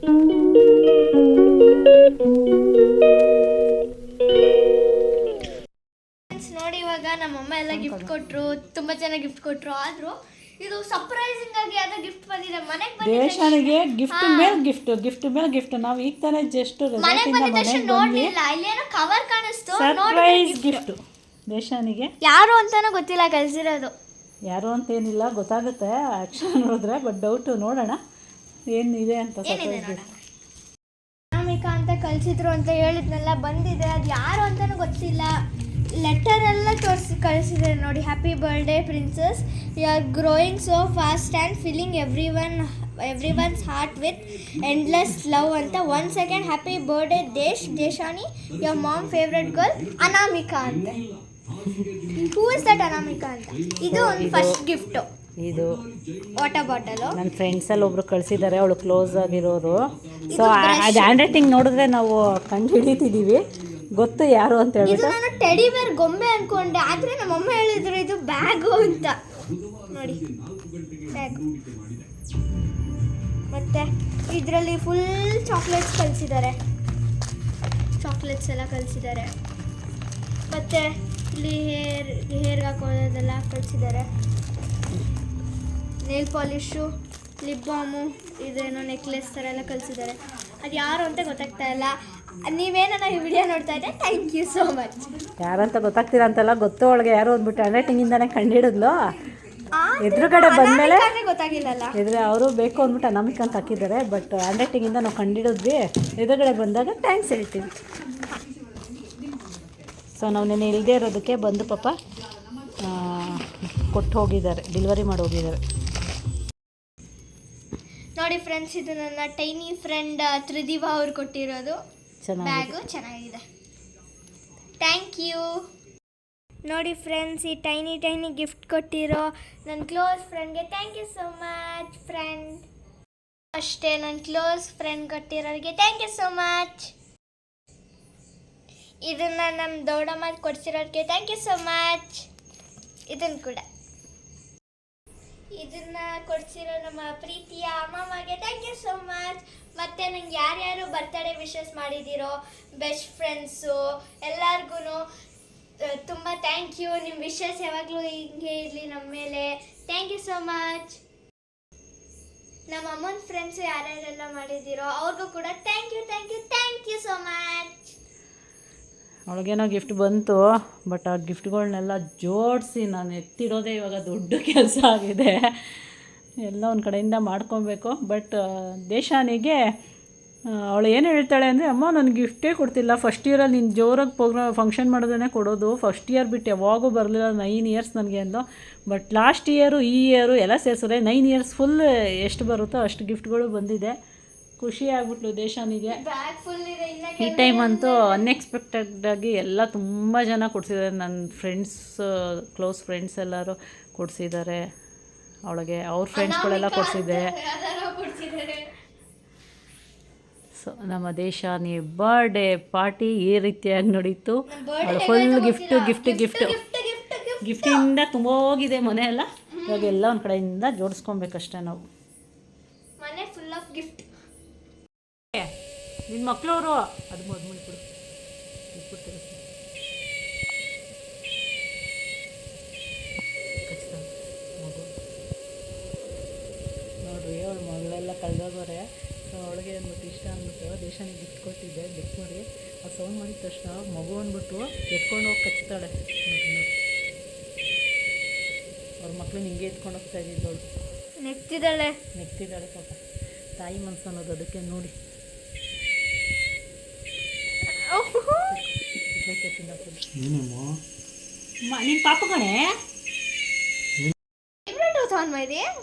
ನೋಡಿ ಇವಾಗ ನಮ್ಮಮ್ಮ ಎಲ್ಲ ಗಿಫ್ಟ್ ಕೊಟ್ಟರು, ತುಂಬಾ ಚೆನ್ನಾಗಿ ಗಿಫ್ಟ್ ಕೊಟ್ಟರು. ಆದರೂ ಇದು ಸರ್ಪ್ರೈಸಿಂಗ್ ಆಗಿ ಯಾವ್ದೋ ಗಿಫ್ಟ್ ಬಂದಿದೆ ಮನೆಗೆ ಬಂದಿದೆ. ದೇಶಾನಿಗೆ ಗಿಫ್ಟ್ ಮೇಲೆ ಗಿಫ್ಟ್ ನಾವು ಈಗ ತಾನೇ ಜಸ್ಟ್ ಮನೆಗೆ ನೋಡಲಿಲ್ಲ, ಇಲ್ಲೇನೋ ಕವರ್ ಕಾಣಿಸ್ತು, ಸರ್ಪ್ರೈಸ್ ಗಿಫ್ಟ್ ದೇಶಾನಿಗೆ. ಯಾರು ಅಂತಾನೂ ಗೊತ್ತಿಲ್ಲ ಕಳಿಸಿರೋದು. ಯಾರು ಅಂತೇನಿಲ್ಲ, ಗೊತ್ತಾಗುತ್ತೆ ಆಕ್ಷನ್ ನೋಡಿದ್ರೆ, ಬಟ್ ಡೌಟು. ನೋಡೋಣ ಏನಿದೆ ಅಂತ. ಅನಾಮಿಕಾ ಅಂತ ಕಳಿಸಿದ್ರು ಅಂತ ಹೇಳಿದ್ನೆಲ್ಲ ಬಂದಿದೆ, ಅದು ಯಾರು ಅಂತಾನೂ ಗೊತ್ತಿಲ್ಲ. ಲೆಟರ್ ಎಲ್ಲ ಕಳಿಸಿದ್ದಾರೆ ನೋಡಿ. Happy birthday princess, you are growing so fast and filling everyone's heart with endless love ಅಂತ. 1 second happy birthday Deshani, your mom favourite girl Anamika ಅಂತ. ಹೂ ಇಸ್ ದಟ್ ಅನಾಮಿಕಾ ಅಂತ. ಇದು ಒಂದು ಫಸ್ಟ್ ಗಿಫ್ಟು. ಇದು ವಾಟರ್ ಬಾಟಲು ನನ್ನ ಫ್ರೆಂಡ್ಸಲ್ಲಿ ಒಬ್ರು ಕಳಿಸಿದ್ದಾರೆ, ಅವಳು ಕ್ಲೋಸ್ ಆಗಿರೋರು. ಸೊ ಅದು ಹ್ಯಾಂಡ್ ರೈಟಿಂಗ್ ನೋಡಿದ್ರೆ ನಾವು ಕಂಡು ಹಿಡಿತಿದ್ದೀವಿ, ಗೊತ್ತು ಯಾರು ಅಂತ ಹೇಳ್ಬಿಟ್ಟು. ನಾನು ಟೆಡಿ ಬೇರ್ ಗೊಂಬೆ ಅನ್ಕೊಂಡೆ, ಆದರೆ ನಮ್ಮಮ್ಮ ಹೇಳಿದ್ರು ಇದು ಬ್ಯಾಗು ಅಂತ. ನೋಡಿ ಬ್ಯಾಗು. ಮತ್ತೆ ಇದರಲ್ಲಿ ಫುಲ್ ಚಾಕ್ಲೇಟ್ಸ್ ಕಳಿಸಿದ್ದಾರೆ, ಚಾಕ್ಲೇಟ್ಸ್ ಎಲ್ಲ ಕಳಿಸಿದ್ದಾರೆ. ಮತ್ತು ಇಲ್ಲಿ ಹೇರ್ಗೆ ಹಾಕೋದೆಲ್ಲ ಕಳಿಸಿದ್ದಾರೆ. ನೇಲ್ ಪಾಲಿಶು, ಲಿಪ್ ಬಾಮು, ಇದೇನೋ ನೆಕ್ಲೆಸ್ ಥರ ಎಲ್ಲ ಕಳಿಸಿದ್ದಾರೆ. ಅದು ಯಾರು ಅಂತ ಗೊತ್ತಾಗ್ತಾ ಇಲ್ಲ. ನೀವೇನ ಈ ವಿಡಿಯೋ ನೋಡ್ತಾ ಇದ್ದೆ, ಥ್ಯಾಂಕ್ ಯು ಸೋ ಮಚ್. ಯಾರಂತ ಗೊತ್ತಾಗ್ತೀರಾ ಅಂತಲ್ಲ, ಗೊತ್ತು ಅವಳಿಗೆ ಯಾರು ಅಂದ್ಬಿಟ್ಟು ಹ್ಯಾಂಡ್ ರೈಟಿಂಗಿಂದಾನೆ ಕಂಡುಹಿಡಿದ್ಲು. ಎದುರುಗಡೆ ಬಂದಮೇಲೆ ಗೊತ್ತಾಗಿಲ್ಲಲ್ಲ, ಎದುರು ಅವರು ಬೇಕು ಅಂದ್ಬಿಟ್ಟು ಅನಾಮಿಕಾ ಅಂತ ಹಾಕಿದ್ದಾರೆ, ಬಟ್ ಹ್ಯಾಂಡ್ ರೈಟಿಂಗಿಂದ ನಾವು ಕಂಡುಹಿಡಿದ್ವಿ. ಎದುರುಗಡೆ ಬಂದಾಗ ಥ್ಯಾಂಕ್ಸ್ ಹೇಳ್ತೀವಿ. ಸೊ ನಾವು ನೆನೆ ಇಲ್ಲದೆ ಇರೋದಕ್ಕೆ ಬಂದು ಪಾಪ ಕೊಟ್ಟು ಹೋಗಿದ್ದಾರೆ, ಡೆಲಿವರಿ ಮಾಡಿ ಹೋಗಿದ್ದಾರೆ. ನೋಡಿ ಫ್ರೆಂಡ್ಸ್, ಇದು ನನ್ನ ಟೈನಿ ಫ್ರೆಂಡ್ ತ್ರಿದಿವಾ ಅವ್ರು ಕೊಟ್ಟಿರೋದು ಬ್ಯಾಗು. ಚೆನ್ನಾಗಿದೆ, ಥ್ಯಾಂಕ್ ಯು. ನೋಡಿ ಫ್ರೆಂಡ್ಸ್, ಈ ಟೈನಿ ಗಿಫ್ಟ್ ಕೊಟ್ಟಿರೋ ನನ್ನ ಕ್ಲೋಸ್ ಫ್ರೆಂಡ್ಗೆ thank you so much friend. ಅಷ್ಟೇ ನನ್ನ ಕ್ಲೋಸ್ ಫ್ರೆಂಡ್ ಕೊಟ್ಟಿರೋರಿಗೆ ಥ್ಯಾಂಕ್ ಯು ಸೋ ಮಚ್. ಇದನ್ನು ನಮ್ಮ ದೊಡ್ಡಮ್ಮ ಕೊಡ್ಸಿರೋರಿಗೆ ಥ್ಯಾಂಕ್ ಯು ಸೋ ಮಚ್. ಇದನ್ನು ಕೂಡ, ಇದನ್ನು ಕೊಡಿಸಿರೋ ನಮ್ಮ ಪ್ರೀತಿಯ ಅಮ್ಮಮ್ಮಗೆ ಥ್ಯಾಂಕ್ ಯು ಸೋ ಮಚ್. ಮತ್ತು ನಂಗೆ ಯಾರ್ಯಾರು ಬರ್ತಡೇ ವಿಶಸ್ ಮಾಡಿದ್ದೀರೋ, ಬೆಸ್ಟ್ ಫ್ರೆಂಡ್ಸು ಎಲ್ಲರಿಗೂ ತುಂಬ ಥ್ಯಾಂಕ್ ಯು. ನಿಮ್ಮ ವಿಶಸ್ ಯಾವಾಗಲೂ ಹಿಂಗೆ ಇರಲಿ ನಮ್ಮ ಮೇಲೆ. Thank you so much. ನಮ್ಮ ಅಮ್ಮನ ಫ್ರೆಂಡ್ಸು ಯಾರ್ಯಾರೆಲ್ಲ ಮಾಡಿದ್ದೀರೋ ಅವ್ರಿಗೂ ಕೂಡ ಥ್ಯಾಂಕ್ ಯು ಸೋ ಮಚ್. ಅವಳಿಗೇನೋ ಗಿಫ್ಟ್ ಬಂತು, ಬಟ್ ಆ ಗಿಫ್ಟ್ಗಳನ್ನೆಲ್ಲ ಜೋಡಿಸಿ ನಾನು ಎತ್ತಿಡೋದೇ ಇವಾಗ ದೊಡ್ಡ ಕೆಲಸ ಆಗಿದೆ. ಎಲ್ಲ ಒಂದು ಕಡೆಯಿಂದ ಮಾಡ್ಕೊಬೇಕು. ಬಟ್ ದೇಶಾನಿಗೆ ಅವಳು ಏನು ಹೇಳ್ತಾಳೆ ಅಂದರೆ, ಅಮ್ಮ ನನಗೆ ಗಿಫ್ಟೇ ಕೊಡ್ತಿಲ್ಲ. ಫಸ್ಟ್ ಇಯರಲ್ಲಿ ನೀನು ಜೋರಾಗಿ ಫಂಕ್ಷನ್ ಮಾಡೋದೇ ಕೊಡೋದು, ಫಸ್ಟ್ ಇಯರ್ ಬಿಟ್ಟು ಯಾವಾಗೂ ಬರಲಿಲ್ಲ, 9 ಇಯರ್ಸ್ ನನಗೆ ಅಂದು. ಬಟ್ ಲಾಸ್ಟ್ ಇಯರು ಈ ಇಯರು ಎಲ್ಲ ಸೇರಿಸಿದ್ರೆ 9 ಇಯರ್ಸ್ ಫುಲ್ ಎಷ್ಟು ಬರುತ್ತೋ ಅಷ್ಟು ಗಿಫ್ಟ್ಗಳು ಬಂದಿದೆ. ಖುಷಿ ಆಗ್ಬಿಟ್ಲು ದೇಶಾನಿಗೆ. ಈ ಟೈಮ್ ಅಂತೂ ಅನ್ಎಕ್ಸ್ಪೆಕ್ಟೆಡಾಗಿ ಎಲ್ಲ ತುಂಬ ಜನ ಕೊಡಿಸಿದ್ದಾರೆ. ನನ್ನ ಫ್ರೆಂಡ್ಸ್, ಕ್ಲೋಸ್ ಫ್ರೆಂಡ್ಸ್ ಎಲ್ಲರೂ ಕೊಡಿಸಿದ್ದಾರೆ ಅವಳಿಗೆ. ಅವ್ರ ಫ್ರೆಂಡ್ಸ್ಗಳೆಲ್ಲ ಕೊಡಿಸಿದೆ. ಸೊ ನಮ್ಮ ದೇಶಾನಿ ಬರ್ಡೇ ಪಾರ್ಟಿ ಈ ರೀತಿಯಾಗಿ ನಡೀತು. ಅವಳು ಫುಲ್ ಗಿಫ್ಟಿಂದ ತುಂಬೋಗಿದೆ ಮನೆ ಎಲ್ಲ. ಇವಾಗ ಎಲ್ಲ ಒಂದು ಕಡೆಯಿಂದ ಜೋಡಿಸ್ಕೊಬೇಕಷ್ಟೇ ನಾವು. ಮನೆ ಫುಲ್ ಆಫ್ ಗಿಫ್ಟ್. ನಿನ್ನ ಮಕ್ಕಳವರು ಅದು ಮೊದಲು ಕೊಡು. ನೋಡ್ರಿ, ಅವಳ ಮಗಳೆಲ್ಲ ಕಳೆದೋಗೋರೆ. ಸೊ ಅವಳಿಗೆ ಅಂದ್ಬಿಟ್ಟು ಇಷ್ಟ ಅಂದ್ಬಿಟ್ಟು ದೇಶಾನಿಗೆ ಗಿಫ್ಟ್ ಕೊಟ್ಟಿದ್ದೆ. ಗಿಫ್ಟ್ ಮಾಡಿ ಆ ಸೌಂಡ್ ಮಾಡಿದ ತಕ್ಷಣ ಮಗು ಅಂದ್ಬಿಟ್ಟು ಎತ್ಕೊಂಡು ಹೋಗಿ ಕಚ್ತಾಳೆ. ನೋಡಿ ಅವ್ರ ಮಕ್ಕಳು ಹಿಂಗೆ ಎತ್ಕೊಂಡು ಹೋಗ್ತಾ ಇದ್ದಿದ್ದವಳು. ನೆಕ್ತಿದ್ದಾಳೆ ಪಾಪ. ತಾಯಿ ಮನಸ್ಸು ಅನ್ನೋದು ಅದಕ್ಕೆ ನೋಡಿ. ನಿನ್ನ ಪಾಪ ಕಣೆ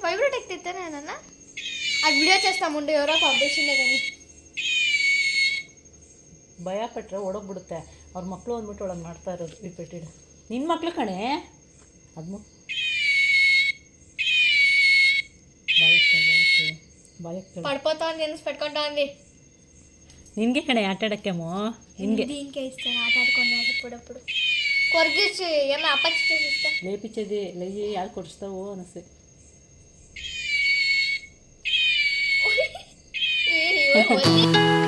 వైబ్రేట్ ఎక్కితేనే అన్న అది వీడియో చేస్తాముండే ఎవరో కాంపిటీషన్ కానీ ಭಯ ಪಟ್ಟರೆ ಓಡೋಗ್ಬಿಡುತ್ತೆ. ಅವ್ರ ಮಕ್ಕಳು ಅಂದ್ಬಿಟ್ಟು ಒಳಗೆ ಮಾಡ್ತಾ ಇರೋದು ರಿಪೀಟೆಡ್. ನಿನ್ನ ಮಕ್ಳು ಕಣೆ ಅದು పడిపోతాంది పెట్టుకుంటాంది. నిన్గే కणे ఆటాడక్కేమో నిన్గే దీనికే ఇస్తాను ఆటాడుకొని అప్పుడప్పుడు కొరిగిచ్చి ఏమో అప్పచ్చి చేస్తా లేపిచ్చేది లేయి యాడ్ కొడుస్తావు అనసి ಒಂದೇ